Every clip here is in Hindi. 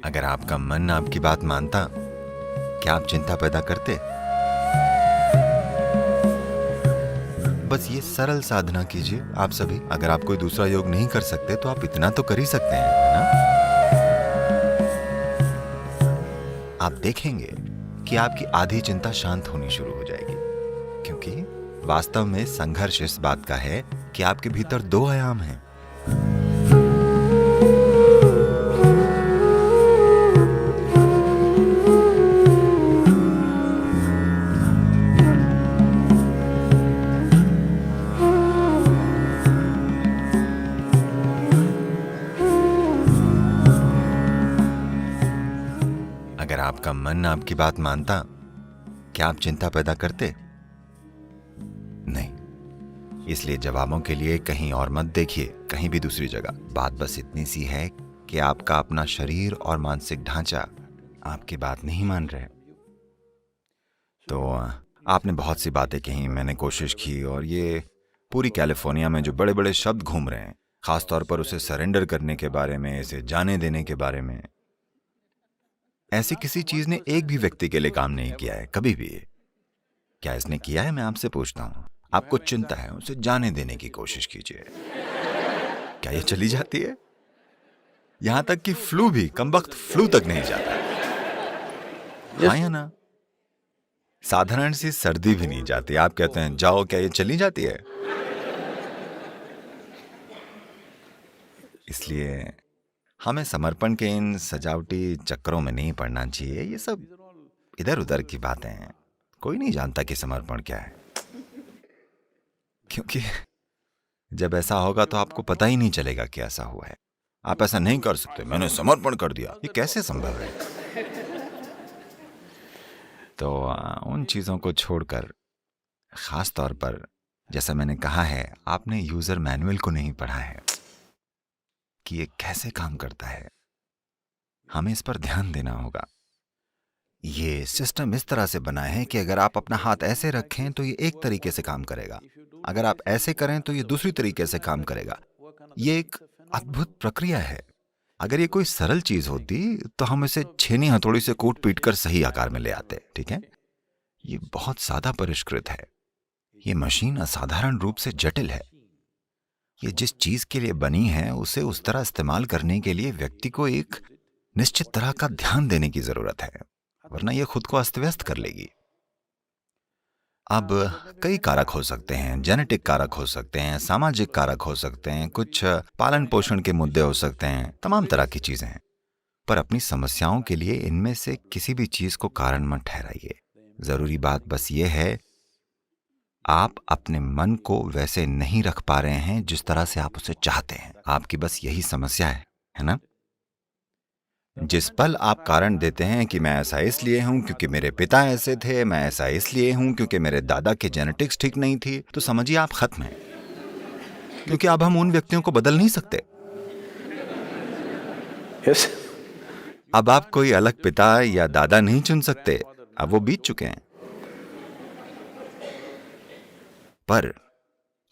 अगर आपका मन आपकी बात मानता, क्या आप चिंता पैदा करते? बस ये सरल साधना कीजिए आप सभी। अगर आप कोई दूसरा योग नहीं कर सकते तो आप इतना तो कर ही सकते हैं, है ना? आप देखेंगे कि आपकी आधी चिंता शांत होनी शुरू हो जाएगी, क्योंकि वास्तव में संघर्ष इस बात का है कि आपके भीतर दो आयाम हैं। अगर आपका मन आपकी बात मानता, क्या आप चिंता पैदा करते? नहीं। इसलिए जवाबों के लिए कहीं और मत देखिए, कहीं भी दूसरी जगह। बात बस इतनी सी है कि आपका अपना शरीर और मानसिक ढांचा आपकी बात नहीं मान रहे। तो आपने बहुत सी बातें कही, मैंने कोशिश की, और ये पूरी कैलिफोर्निया में जो बड़े बड़े शब्द घूम रहे हैं, खासतौर पर उसे सरेंडर करने के बारे में, इसे जाने देने के बारे में, ऐसी किसी चीज ने एक भी व्यक्ति के लिए काम नहीं किया है कभी भी। क्या इसने किया है? मैं आपसे पूछता हूं। आपको चिंता है, उसे जाने देने की कोशिश कीजिए। क्या ये चली जाती है? यहां तक कि फ्लू भी, कमबख्त फ्लू तक नहीं जाता। हाँ या ना? साधारण सी सर्दी भी नहीं जाती। आप कहते हैं जाओ, क्या ये चली जाती है? इसलिए हमें समर्पण के इन सजावटी चक्करों में नहीं पड़ना चाहिए। ये सब इधर उधर की बातें हैं। कोई नहीं जानता कि समर्पण क्या है, क्योंकि जब ऐसा होगा तो आपको पता ही नहीं चलेगा कि ऐसा हुआ है। आप ऐसा नहीं कर सकते, मैंने समर्पण कर दिया, ये कैसे संभव है? तो उन चीजों को छोड़कर, खास तौर पर जैसा मैंने कहा है, आपने यूजर मैनुअल को नहीं पढ़ा है कि ये कैसे काम करता है। हमें इस पर ध्यान देना होगा। ये सिस्टम इस तरह से बना है कि अगर आप अपना हाथ ऐसे रखें तो ये एक तरीके से काम करेगा, अगर आप ऐसे करें तो ये दूसरी तरीके से काम करेगा। ये एक अद्भुत प्रक्रिया है। अगर ये कोई सरल चीज होती तो हम इसे छेनी हथौड़ी से कूट पीट कर सही आकार में ले आते, ठीक है? ये बहुत सादा परिष्कृत है। ये मशीन असाधारण रूप से जटिल है। ये जिस चीज के लिए बनी है उसे उस तरह इस्तेमाल करने के लिए व्यक्ति को एक निश्चित तरह का ध्यान देने की जरूरत है, वरना यह खुद को अस्त व्यस्त कर लेगी। अब कई कारक हो सकते हैं, जेनेटिक कारक हो सकते हैं, सामाजिक कारक हो सकते हैं, कुछ पालन पोषण के मुद्दे हो सकते हैं, तमाम तरह की चीजें हैं। पर अपनी समस्याओं के लिए इनमें से किसी भी चीज को कारण मत ठहराइए। जरूरी बात बस ये है, आप अपने मन को वैसे नहीं रख पा रहे हैं जिस तरह से आप उसे चाहते हैं। आपकी बस यही समस्या है ना? जिस पल आप कारण देते हैं कि मैं ऐसा इसलिए हूं क्योंकि मेरे पिता ऐसे थे, मैं ऐसा इसलिए हूं क्योंकि मेरे दादा की जेनेटिक्स ठीक नहीं थी, तो समझिए आप खत्म हैं। क्योंकि अब हम उन व्यक्तियों को बदल नहीं सकते। Yes. अब आप कोई अलग पिता या दादा नहीं चुन सकते, अब वो बीत चुके हैं। पर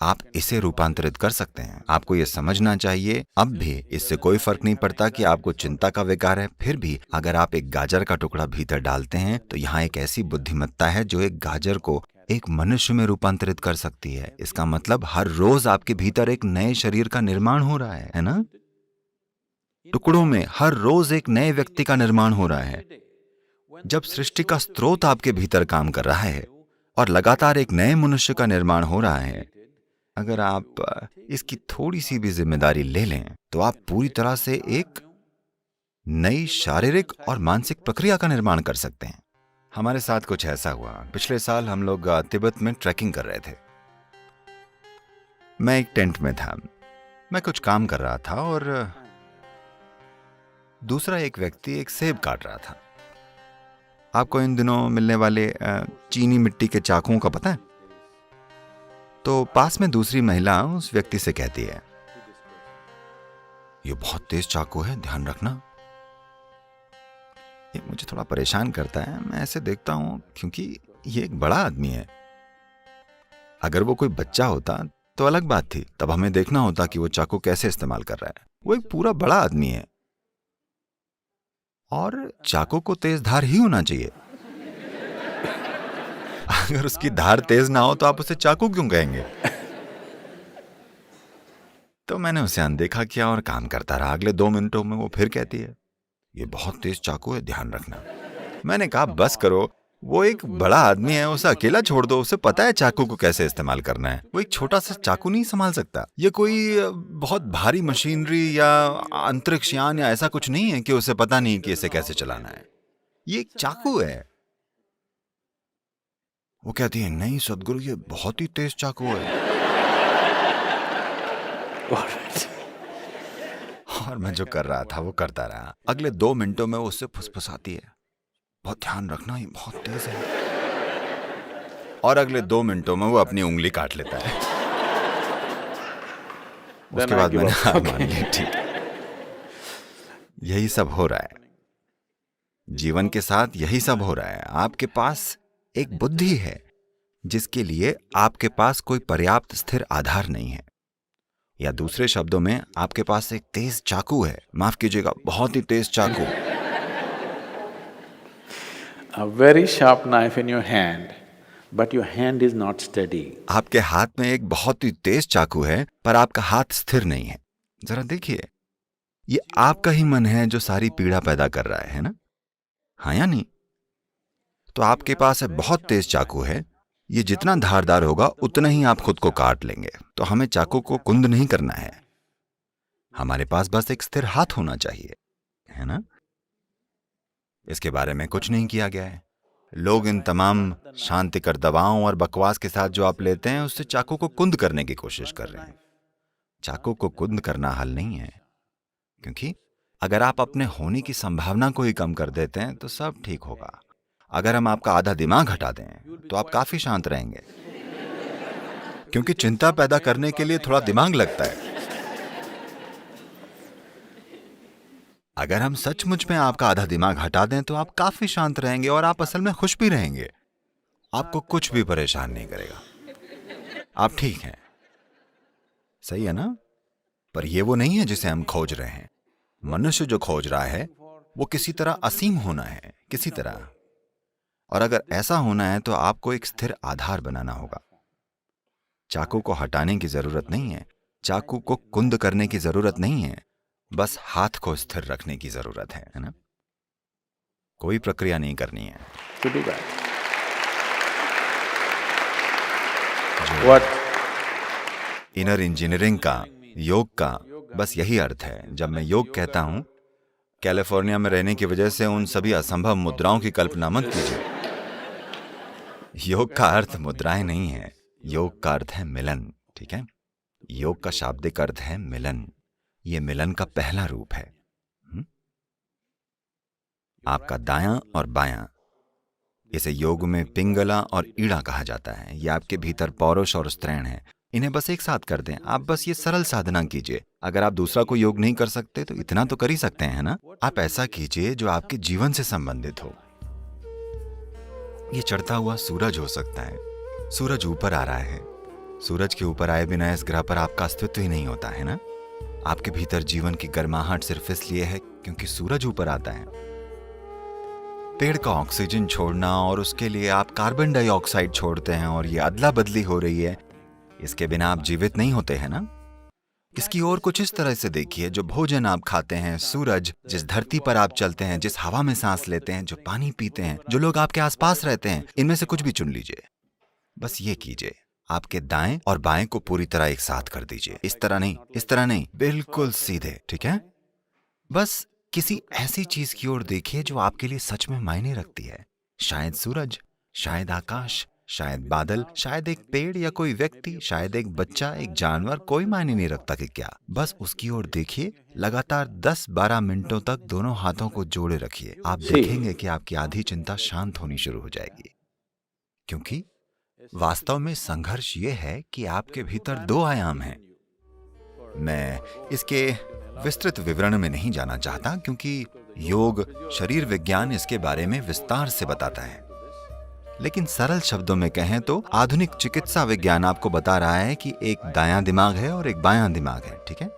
आप इसे रूपांतरित कर सकते हैं। आपको यह समझना चाहिए, अब भी इससे कोई फर्क नहीं पड़ता कि आपको चिंता का विकार है। फिर भी अगर आप एक गाजर का टुकड़ा भीतर डालते हैं तो यहाँ एक ऐसी बुद्धिमत्ता है जो एक गाजर को एक मनुष्य में रूपांतरित कर सकती है। इसका मतलब हर रोज आपके भीतर एक नए शरीर का निर्माण हो रहा है ना? टुकड़ों में हर रोज एक नए व्यक्ति का निर्माण हो रहा है। जब सृष्टि का स्रोत आपके भीतर काम कर रहा है और लगातार एक नए मनुष्य का निर्माण हो रहा है, अगर आप इसकी थोड़ी सी भी जिम्मेदारी ले लें तो आप पूरी तरह से एक नई शारीरिक और मानसिक प्रक्रिया का निर्माण कर सकते हैं। हमारे साथ कुछ ऐसा हुआ। पिछले साल हम लोग तिब्बत में ट्रैकिंग कर रहे थे। मैं एक टेंट में था, मैं कुछ काम कर रहा था और दूसरा एक व्यक्ति एक सेब काट रहा था। आपको इन दिनों मिलने वाले चीनी मिट्टी के चाकुओं का पता है? तो पास में दूसरी महिला उस व्यक्ति से कहती है, ये बहुत तेज चाकू है, ध्यान रखना। ये मुझे थोड़ा परेशान करता है। मैं ऐसे देखता हूं क्योंकि ये एक बड़ा आदमी है। अगर वो कोई बच्चा होता तो अलग बात थी, तब हमें देखना होता कि वो चाकू कैसे इस्तेमाल कर रहा है। वो एक पूरा बड़ा आदमी है। और चाकू को तेज धार ही होना चाहिए। अगर उसकी धार तेज ना हो तो आप उसे चाकू क्यों कहेंगे? तो मैंने उसे अनदेखा किया और काम करता रहा। अगले 2 मिनटों में वो फिर कहती है, ये बहुत तेज चाकू है, ध्यान रखना। मैंने कहा बस करो, वो एक बड़ा आदमी है, उसे अकेला छोड़ दो, उसे पता है चाकू को कैसे इस्तेमाल करना है। वो एक छोटा सा चाकू नहीं संभाल सकता। ये कोई बहुत भारी मशीनरी या अंतरिक्ष यान या ऐसा कुछ नहीं है कि उसे पता नहीं कि इसे कैसे चलाना है। ये एक चाकू है। वो कहती है, नहीं सदगुरु, ये बहुत ही तेज चाकू है। और मैं जो कर रहा था वो करता रहा। अगले 2 मिनटों में वो उससे फुसफुसाती है, बहुत ध्यान रखना, ये बहुत तेज है। और अगले 2 मिनटों में वो अपनी उंगली काट लेता है। उसके बाद मैंने हार मान ली। ठीक, यही सब हो रहा है जीवन के साथ, यही सब हो रहा है। आपके पास एक बुद्धि है जिसके लिए आपके पास कोई पर्याप्त स्थिर आधार नहीं है, या दूसरे शब्दों में आपके पास एक तेज चाकू है, माफ कीजिएगा, बहुत ही तेज चाकू। A very sharp knife in your hand, but your hand is not steady. आपके हाथ में एक बहुत ही तेज चाकू है पर आपका हाथ स्थिर नहीं है। जरा देखिए, ये आपका ही मन है जो सारी पीड़ा पैदा कर रहा है ना? हाँ या नहीं? तो आपके पास है बहुत तेज चाकू है, ये जितना धारदार होगा उतना ही आप खुद को काट लेंगे। तो हमें चाकू को कुंद नहीं करना है, हमारे पास बस एक स्थिर हाथ होना चाहिए, है ना? इसके बारे में कुछ नहीं किया गया है। लोग इन तमाम शांतिकर दवाओं और बकवास के साथ जो आप लेते हैं उससे चाकू को कुंद करने की कोशिश कर रहे हैं। चाकू को कुंद करना हल नहीं है, क्योंकि अगर आप अपने होने की संभावना को ही कम कर देते हैं तो सब ठीक होगा। अगर हम आपका आधा दिमाग हटा दें तो आप काफी शांत रहेंगे, क्योंकि चिंता पैदा करने के लिए थोड़ा दिमाग लगता है। अगर हम सचमुच में आपका आधा दिमाग हटा दें तो आप काफी शांत रहेंगे और आप असल में खुश भी रहेंगे। आपको कुछ भी परेशान नहीं करेगा, आप ठीक हैं। सही है ना? पर यह वो नहीं है जिसे हम खोज रहे हैं। मनुष्य जो खोज रहा है वो किसी तरह असीम होना है, किसी तरह। और अगर ऐसा होना है तो आपको एक स्थिर आधार बनाना होगा। चाकू को हटाने की जरूरत नहीं है, चाकू को कुंद करने की जरूरत नहीं है, बस हाथ को स्थिर रखने की जरूरत है ना? कोई प्रक्रिया नहीं करनी है। इनर इंजीनियरिंग का, योग का बस यही अर्थ है। जब मैं योग कहता हूं, कैलिफोर्निया में रहने की वजह से उन सभी असंभव मुद्राओं की कल्पना मत कीजिए। योग का अर्थ मुद्राएं नहीं है, योग का अर्थ है मिलन। ठीक है? योग का शाब्दिक अर्थ है मिलन। ये मिलन का पहला रूप है। आपका दायां और बायां, इसे योग में पिंगला और ईड़ा कहा जाता है। ये आपके भीतर पौरुष और स्त्रैण है। इन्हें बस एक साथ कर दें। आप बस ये सरल साधना कीजिए। अगर आप दूसरा कोई योग नहीं कर सकते तो इतना तो कर ही सकते हैं ना? आप ऐसा कीजिए जो आपके जीवन से संबंधित हो। ये चढ़ता हुआ सूरज हो सकता है। सूरज ऊपर आ रहा है, सूरज के ऊपर आए बिना इस ग्रह पर आपका अस्तित्व ही नहीं होता है ना? आपके भीतर जीवन की गर्माहट सिर्फ इसलिए है क्योंकि सूरज ऊपर आता है। पेड़ का ऑक्सीजन छोड़ना और उसके लिए आप कार्बन डाइऑक्साइड छोड़ते हैं और ये अदला बदली हो रही है। इसके बिना आप जीवित नहीं होते हैं ना? इसकी ओर कुछ इस तरह से देखिए, जो भोजन आप खाते हैं, सूरज, जिस धरती पर आप चलते हैं, जिस हवा में सांस लेते हैं, जो पानी पीते हैं, जो लोग आपके आसपास रहते हैं, इनमें से कुछ भी चुन लीजिए। बस ये कीजिए, आपके दाएं और बाएं को पूरी तरह एक साथ कर दीजिए। इस तरह नहीं, इस तरह नहीं, बिल्कुल सीधे। ठीक है? बस किसी ऐसी चीज की ओर देखिए जो आपके लिए सच में मायने रखती है। शायद सूरज, शायद आकाश, शायद बादल, शायद एक पेड़ या कोई व्यक्ति, शायद एक बच्चा, एक जानवर, कोई मायने नहीं रखता कि क्या। बस उसकी ओर देखिए। लगातार 10-12 मिनटों तक दोनों हाथों को जोड़े रखिए। आप देखेंगे कि आपकी आधी चिंता शांत होनी शुरू हो जाएगी। क्योंकि वास्तव में संघर्ष ये है कि आपके भीतर 2 आयाम हैं। मैं इसके विस्तृत विवरण में नहीं जाना चाहता, क्योंकि योग, शरीर विज्ञान इसके बारे में विस्तार से बताता है। लेकिन सरल शब्दों में कहें तो आधुनिक चिकित्सा विज्ञान आपको बता रहा है कि एक दायां दिमाग है और एक बायां दिमाग है। ठीक है?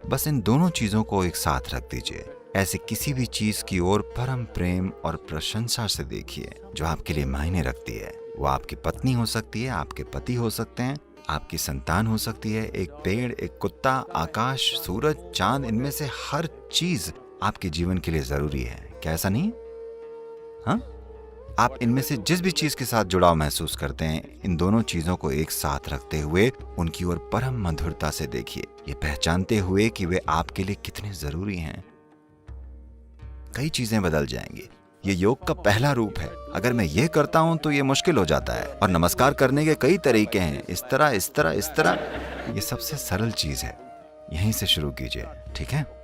बस इन दोनों चीजों को एक साथ रख दीजिए। ऐसे किसी भी चीज की ओर परम प्रेम और प्रशंसा से देखिए जो आपके लिए मायने रखती है। वो आपकी पत्नी हो सकती है, आपके पति हो सकते हैं, आपकी संतान हो सकती है, एक पेड़, एक कुत्ता, आकाश, सूरज, चांद, इनमें से हर चीज आपके जीवन के लिए जरूरी है। क्या ऐसा नहीं? हाँ, आप इनमें से जिस भी चीज के साथ जुड़ाव महसूस करते हैं, इन दोनों चीजों को एक साथ रखते हुए उनकी ओर परम मधुरता से देखिए, ये पहचानते हुए कि वे आपके लिए कितने जरूरी हैं। कई चीजें बदल जाएंगी। ये योग का पहला रूप है। अगर मैं ये करता हूं तो ये मुश्किल हो जाता है। और नमस्कार करने के कई तरीके हैं, इस तरह इस तरह इस तरह। ये सबसे सरल चीज है। यहीं से शुरू कीजिए, ठीक है?